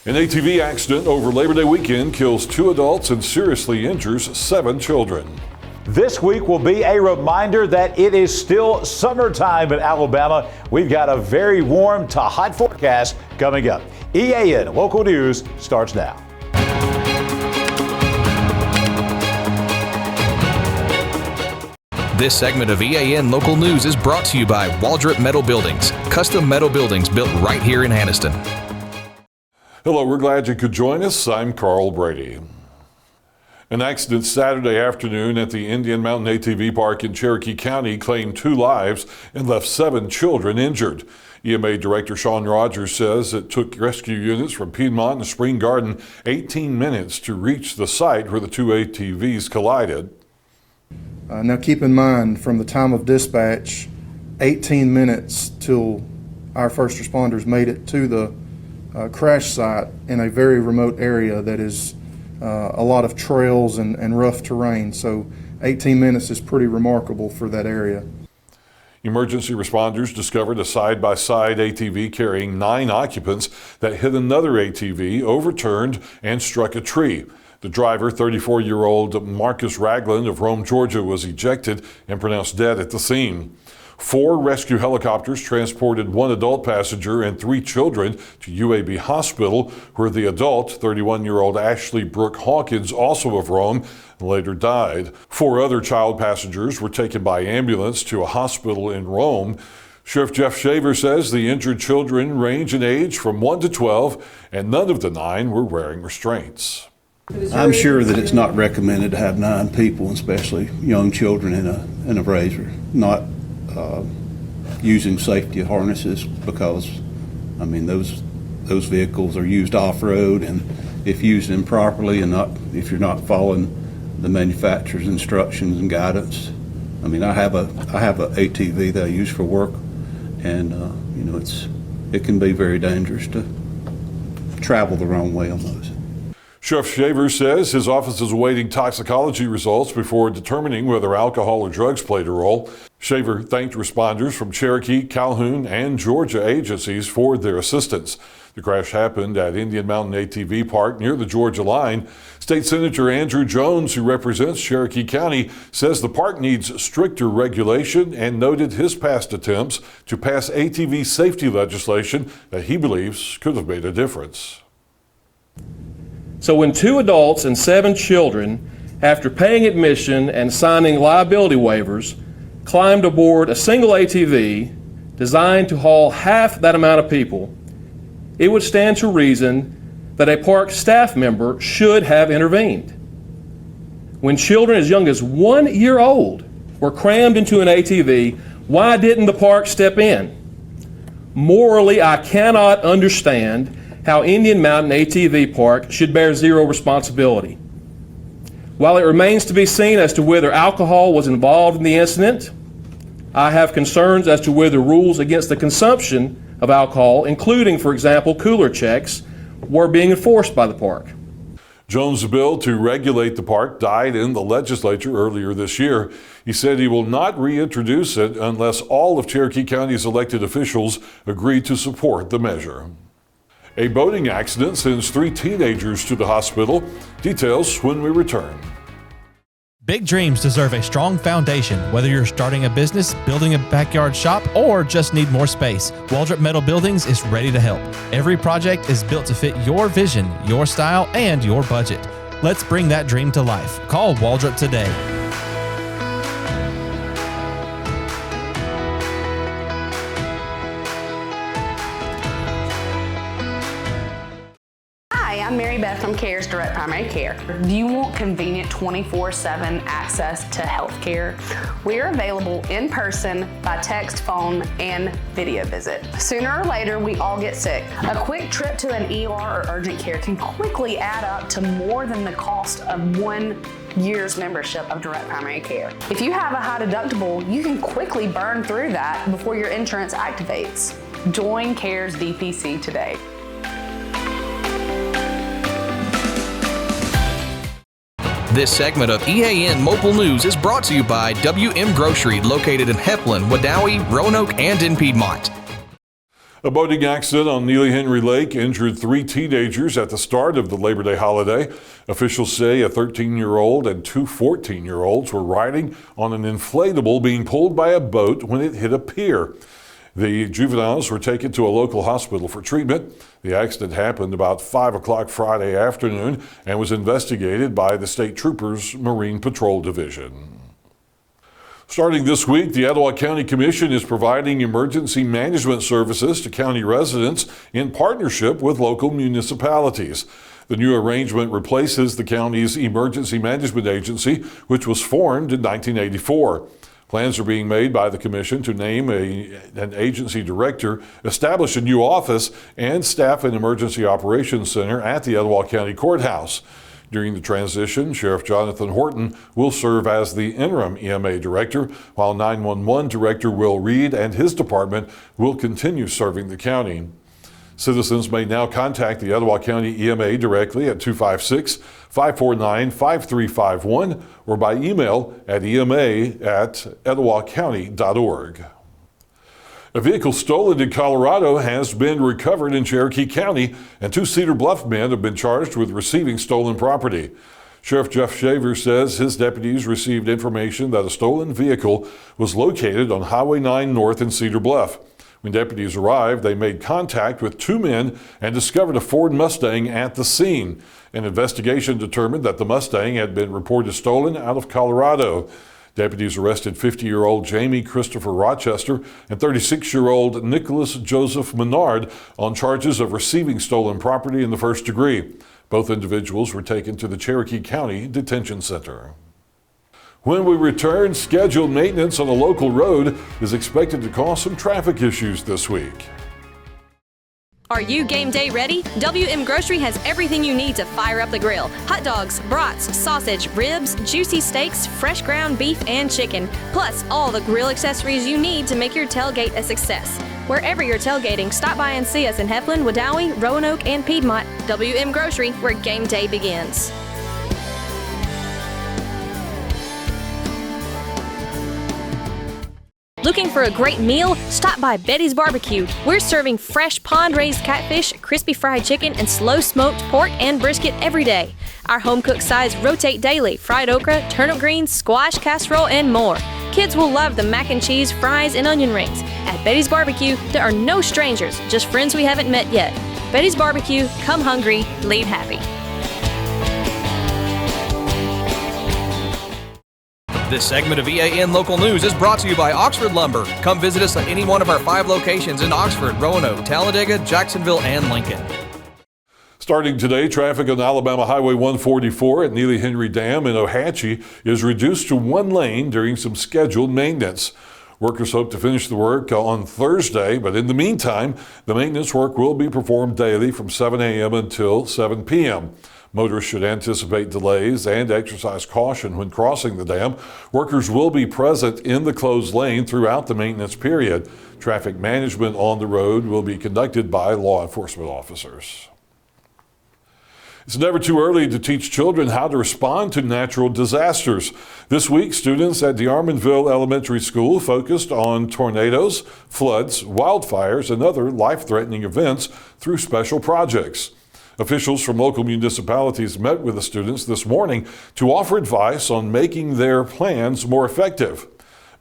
An ATV accident over Labor Day weekend kills 2 adults and seriously injures 7 children. This week will be a reminder that it is still summertime in Alabama. We've got a very warm to hot forecast coming up. EAN Local News starts now. This segment of EAN Local News is brought to you by Waldrop Metal Buildings, custom metal buildings built right here in Anniston. Hello, we're glad you could join us. I'm Carl Brady. An accident Saturday afternoon at the Indian Mountain ATV Park in Cherokee County claimed 2 lives and left 7 children injured. EMA Director Sean Rogers says it took rescue units from Piedmont and Spring Garden 18 minutes to reach the site where the 2 ATVs collided. Now keep in mind, from the time of dispatch, 18 minutes till our first responders made it to the crash site in a very remote area that is a lot of trails and rough terrain. So 18 minutes is pretty remarkable for that area. Emergency responders discovered a side-by-side ATV carrying 9 occupants that hit another ATV, overturned, and struck a tree. The driver, 34-year-old Marcus Ragland of Rome, Georgia, was ejected and pronounced dead at the scene. 4 rescue helicopters transported 1 adult passenger and 3 children to UAB Hospital, where the adult, 31-year-old Ashley Brooke Hawkins, also of Rome, later died. 4 other child passengers were taken by ambulance to a hospital in Rome. Sheriff Jeff Shaver says the injured children range in age from 1 to 12, and none of the 9 were wearing restraints. I'm sure that it's not recommended to have 9 people, especially young children, in a razor, not using safety harnesses, because I mean those vehicles are used off-road, and if used improperly and if you're not following the manufacturer's instructions and guidance. I mean, I have a ATV that I use for work, and you know, it can be very dangerous to travel the wrong way on those. Sheriff Shaver says his office is awaiting toxicology results before determining whether alcohol or drugs played a role. Shaver thanked responders from Cherokee, Calhoun, and Georgia agencies for their assistance. The crash happened at Indian Mountain ATV Park near the Georgia line. State Senator Andrew Jones, who represents Cherokee County, says the park needs stricter regulation and noted his past attempts to pass ATV safety legislation that he believes could have made a difference. So when 2 adults and 7 children, after paying admission and signing liability waivers, climbed aboard a single ATV designed to haul half that amount of people, it would stand to reason that a park staff member should have intervened. When children as young as 1 year old were crammed into an ATV, why didn't the park step in? Morally, I cannot understand how Indian Mountain ATV Park should bear 0 responsibility. While it remains to be seen as to whether alcohol was involved in the incident, I have concerns as to whether rules against the consumption of alcohol, including, for example, cooler checks, were being enforced by the park. Jones' bill to regulate the park died in the legislature earlier this year. He said he will not reintroduce it unless all of Cherokee County's elected officials agree to support the measure. A boating accident sends 3 teenagers to the hospital. Details when we return. Big dreams deserve a strong foundation. Whether you're starting a business, building a backyard shop, or just need more space, Waldrop Metal Buildings is ready to help. Every project is built to fit your vision, your style, and your budget. Let's bring that dream to life. Call Waldrop today. I'm Mary Beth from CARES Direct Primary Care. Do you want convenient 24/7 access to health care? We are available in person, by text, phone, and video visit. Sooner or later, we all get sick. A quick trip to an ER or urgent care can quickly add up to more than the cost of 1 year's membership of Direct Primary Care. If you have a high deductible, you can quickly burn through that before your insurance activates. Join CARES DPC today. This segment of EAN Local News is brought to you by WM Grocery, located in Heflin, Wadowee, Roanoke, and in Piedmont. A boating accident on Neely Henry Lake injured 3 teenagers at the start of the Labor Day holiday. Officials say a 13-year-old and 2 14-year-olds were riding on an inflatable being pulled by a boat when it hit a pier. The juveniles were taken to a local hospital for treatment. The accident happened about 5 o'clock Friday afternoon and was investigated by the State Troopers Marine Patrol Division. Starting this week, the Etowah County Commission is providing emergency management services to county residents in partnership with local municipalities. The new arrangement replaces the county's Emergency Management Agency, which was formed in 1984. Plans are being made by the Commission to name an agency director, establish a new office, and staff an emergency operations center at the Etowah County Courthouse. During the transition, Sheriff Jonathan Horton will serve as the interim EMA director, while 911 Director Will Reed and his department will continue serving the county. Citizens may now contact the Etowah County EMA directly at 256-549-5351 or by email at ema@etowahcounty.org. A vehicle stolen in Colorado has been recovered in Cherokee County, and 2 Cedar Bluff men have been charged with receiving stolen property. Sheriff Jeff Shaver says his deputies received information that a stolen vehicle was located on Highway 9 North in Cedar Bluff. When deputies arrived, they made contact with 2 men and discovered a Ford Mustang at the scene. An investigation determined that the Mustang had been reported stolen out of Colorado. Deputies arrested 50-year-old Jamie Christopher Rochester and 36-year-old Nicholas Joseph Menard on charges of receiving stolen property in the first degree. Both individuals were taken to the Cherokee County Detention Center. When we return, scheduled maintenance on a local road is expected to cause some traffic issues this week. Are you game day ready? WM Grocery has everything you need to fire up the grill. Hot dogs, brats, sausage, ribs, juicy steaks, fresh ground beef, and chicken. Plus, all the grill accessories you need to make your tailgate a success. Wherever you're tailgating, stop by and see us in Heflin, Wadowee, Roanoke, and Piedmont. WM Grocery, where game day begins. Looking for a great meal? Stop by Betty's Barbecue. We're serving fresh pond-raised catfish, crispy fried chicken, and slow-smoked pork and brisket every day. Our home-cooked sides rotate daily: fried okra, turnip greens, squash casserole, and more. Kids will love the mac and cheese, fries, and onion rings. At Betty's Barbecue, there are no strangers, just friends we haven't met yet. Betty's Barbecue, come hungry, leave happy. This segment of EAN Local News is brought to you by Oxford Lumber. Come visit us at any one of our 5 locations in Oxford, Roanoke, Talladega, Jacksonville, and Lincoln. Starting today, traffic on Alabama Highway 144 at Neely Henry Dam in Ohatchee is reduced to 1 lane during some scheduled maintenance. Workers hope to finish the work on Thursday, but in the meantime, the maintenance work will be performed daily from 7 a.m. until 7 p.m. Motorists should anticipate delays and exercise caution when crossing the dam. Workers will be present in the closed lane throughout the maintenance period. Traffic management on the road will be conducted by law enforcement officers. It's never too early to teach children how to respond to natural disasters. This week, students at DeArmonville Elementary School focused on tornadoes, floods, wildfires, and other life-threatening events through special projects. Officials from local municipalities met with the students this morning to offer advice on making their plans more effective.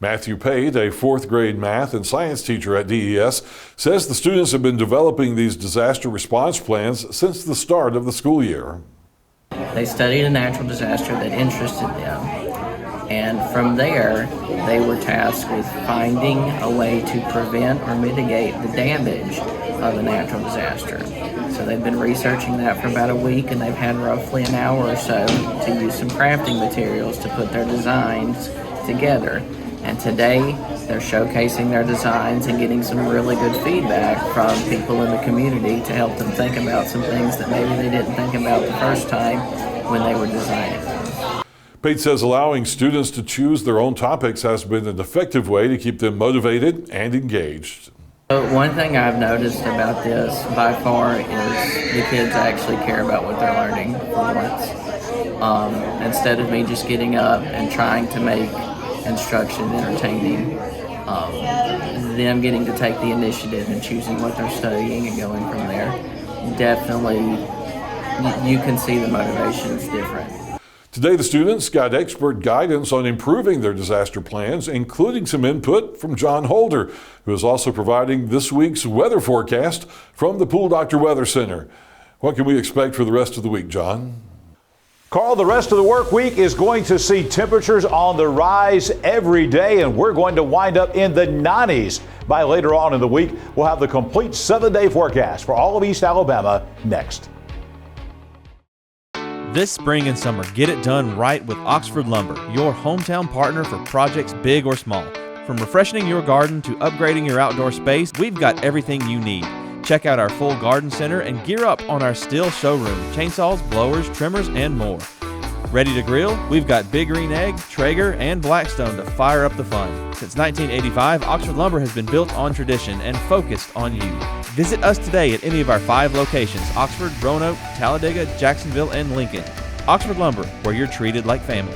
Matthew Pate, a 4th grade math and science teacher at DES, says the students have been developing these disaster response plans since the start of the school year. They studied a natural disaster that interested them, and from there they were tasked with finding a way to prevent or mitigate the damage of a natural disaster. So they've been researching that for about a week, and they've had roughly an hour or so to use some crafting materials to put their designs together. And today they're showcasing their designs and getting some really good feedback from people in the community to help them think about some things that maybe they didn't think about the first time when they were designing. Pate says allowing students to choose their own topics has been an effective way to keep them motivated and engaged. One thing I've noticed about this by far is the kids actually care about what they're learning for once. Instead of me just getting up and trying to make instruction entertaining, them getting to take the initiative and choosing what they're studying and going from there, definitely you can see the motivation is different. Today, the students got expert guidance on improving their disaster plans, including some input from John Holder, who is also providing this week's weather forecast from the Pool Doctor Weather Center. What can we expect for the rest of the week, John? Carl, the rest of the work week is going to see temperatures on the rise every day, and we're going to wind up in the 90s by later on in the week. We'll have the complete 7-day forecast for all of East Alabama next. This spring and summer, get it done right with Oxford Lumber, your hometown partner for projects big or small. From refreshing your garden to upgrading your outdoor space, we've got everything you need. Check out our full garden center and gear up on our Stihl showroom, chainsaws, blowers, trimmers, and more. Ready to grill? We've got Big Green Egg, Traeger, and Blackstone to fire up the fun. Since 1985, Oxford Lumber has been built on tradition and focused on you. Visit us today at any of our 5 locations: Oxford, Roanoke, Talladega, Jacksonville, and Lincoln. Oxford Lumber, where you're treated like family.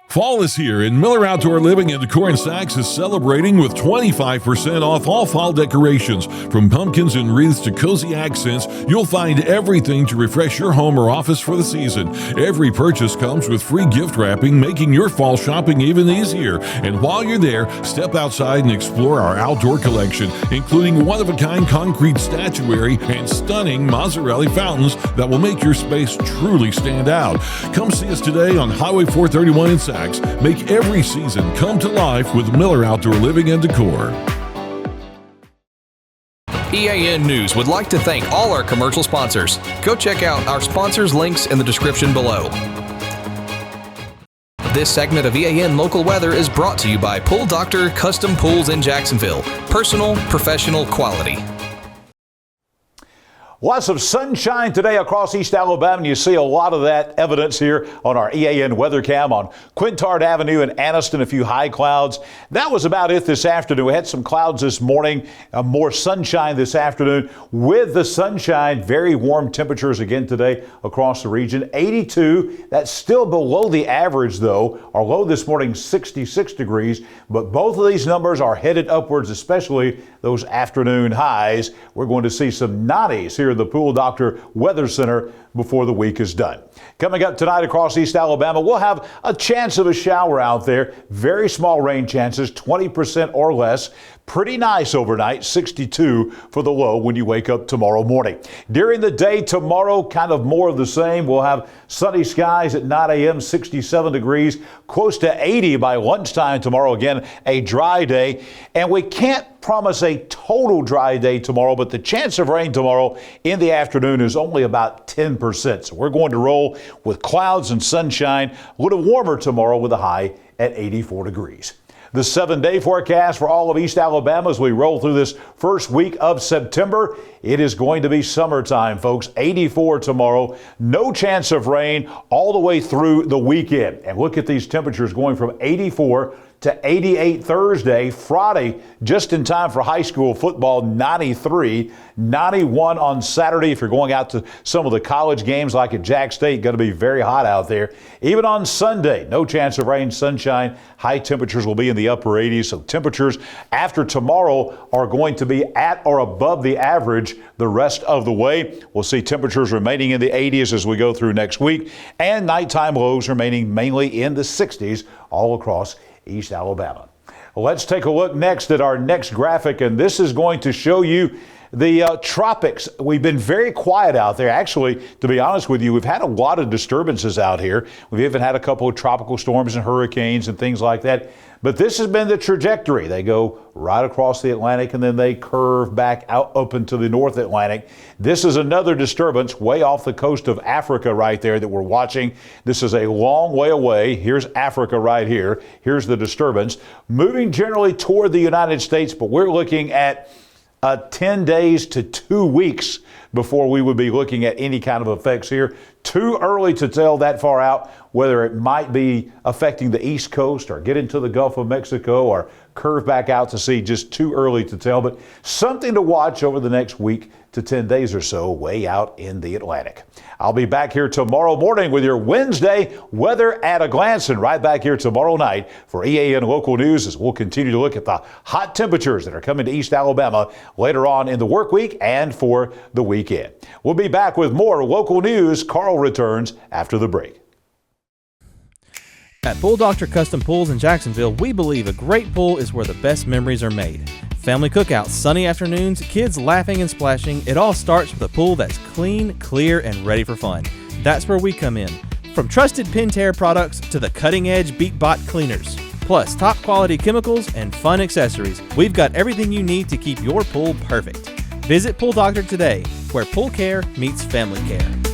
Fall is here, and Miller Outdoor Living and Decor in Sachs is celebrating with 25% off all fall decorations. From pumpkins and wreaths to cozy accents, you'll find everything to refresh your home or office for the season. Every purchase comes with free gift wrapping, making your fall shopping even easier. And while you're there, step outside and explore our outdoor collection, including one-of-a-kind concrete statuary and stunning mozzarella fountains that will make your space truly stand out. Come see us today on Highway 431 in Sachs. Make every season come to life with Miller Outdoor Living and Decor. EAN News would like to thank all our commercial sponsors. Go check out our sponsors' links in the description below. This segment of EAN Local Weather is brought to you by Pool Doctor Custom Pools in Jacksonville. Personal, professional, quality. Lots of sunshine today across East Alabama, and you see a lot of that evidence here on our EAN weather cam on Quintard Avenue in Anniston. A few high clouds. That was about it this afternoon. We had some clouds this morning, more sunshine this afternoon. With the sunshine, very warm temperatures again today across the region. 82, that's still below the average though. Our low this morning, 66 degrees, but both of these numbers are headed upwards, especially those afternoon highs. We're going to see some 90s here at the Pool Doctor Weather Center before the week is done. Coming up tonight across East Alabama, we'll have a chance of a shower out there. Very small rain chances, 20% or less. Pretty nice overnight, 62 for the low when you wake up tomorrow morning. During the day tomorrow, kind of more of the same. We'll have sunny skies at 9 a.m., 67 degrees, close to 80 by lunchtime tomorrow. Again, a dry day. And we can't promise a total dry day tomorrow, but the chance of rain tomorrow in the afternoon is only about 10%. So we're going to roll with clouds and sunshine, a little warmer tomorrow with a high at 84 degrees. The 7-day forecast for all of East Alabama as we roll through this first week of September. It is going to be summertime, folks. 84 tomorrow. No chance of rain all the way through the weekend. And look at these temperatures going from 84 to 88 Thursday. Friday, just in time for high school football, 93. 91 on Saturday. If you're going out to some of the college games like at Jack State, going to be very hot out there. Even on Sunday, no chance of rain, sunshine. High temperatures will be in the upper 80s. So temperatures after tomorrow are going to be at or above the average the rest of the way. We'll see temperatures remaining in the 80s as we go through next week, and nighttime lows remaining mainly in the 60s all across East Alabama. Let's take a look next at our next graphic, and this is going to show you the tropics. We've been very quiet out there. Actually, to be honest with you, we've had a lot of disturbances out here. We've even had a couple of tropical storms and hurricanes and things like that. But this has been the trajectory. They go right across the Atlantic and then they curve back out up into the North Atlantic. This is another disturbance way off the coast of Africa right there that we're watching. This is a long way away. Here's Africa right here. Here's the disturbance. Moving generally toward the United States, but we're looking at 10 days to 2 weeks before we would be looking at any kind of effects here. Too early to tell that far out whether it might be affecting the East Coast or get into the Gulf of Mexico or curve back out to sea. Just too early to tell, but something to watch over the next week to 10 days or so way out in the Atlantic. I'll be back here tomorrow morning with your Wednesday weather at a glance, and right back here tomorrow night for EAN Local News as we'll continue to look at the hot temperatures that are coming to East Alabama later on in the work week and for the weekend. We'll be back with more local news. Carl returns after the break. At Pool Doctor Custom Pools in Jacksonville, we believe a great pool is where the best memories are made. Family cookouts, sunny afternoons, kids laughing and splashing, it all starts with a pool that's clean, clear, and ready for fun. That's where we come in. From trusted Pentair products to the cutting-edge BeatBot cleaners, plus top quality chemicals and fun accessories, we've got everything you need to keep your pool perfect. Visit Pool Doctor today, where pool care meets family care.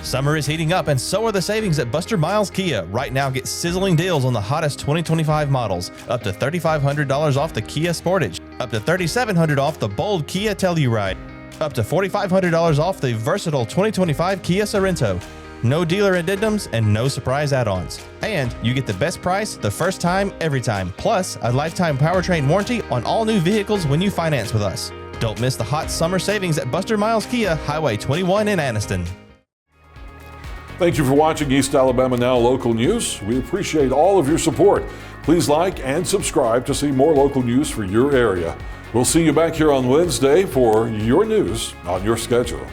Summer is heating up, and so are the savings at Buster Miles Kia. Right now, get sizzling deals on the hottest 2025 models. Up to $3,500 off the Kia Sportage. Up to $3,700 off the bold Kia Telluride. Up to $4,500 off the versatile 2025 Kia Sorento. No dealer addendums and no surprise add-ons. And you get the best price the first time, every time. Plus, a lifetime powertrain warranty on all new vehicles when you finance with us. Don't miss the hot summer savings at Buster Miles Kia, Highway 21 in Anniston. Thank you for watching East Alabama Now Local News. We appreciate all of your support. Please like and subscribe to see more local news for your area. We'll see you back here on Wednesday for your news on your schedule.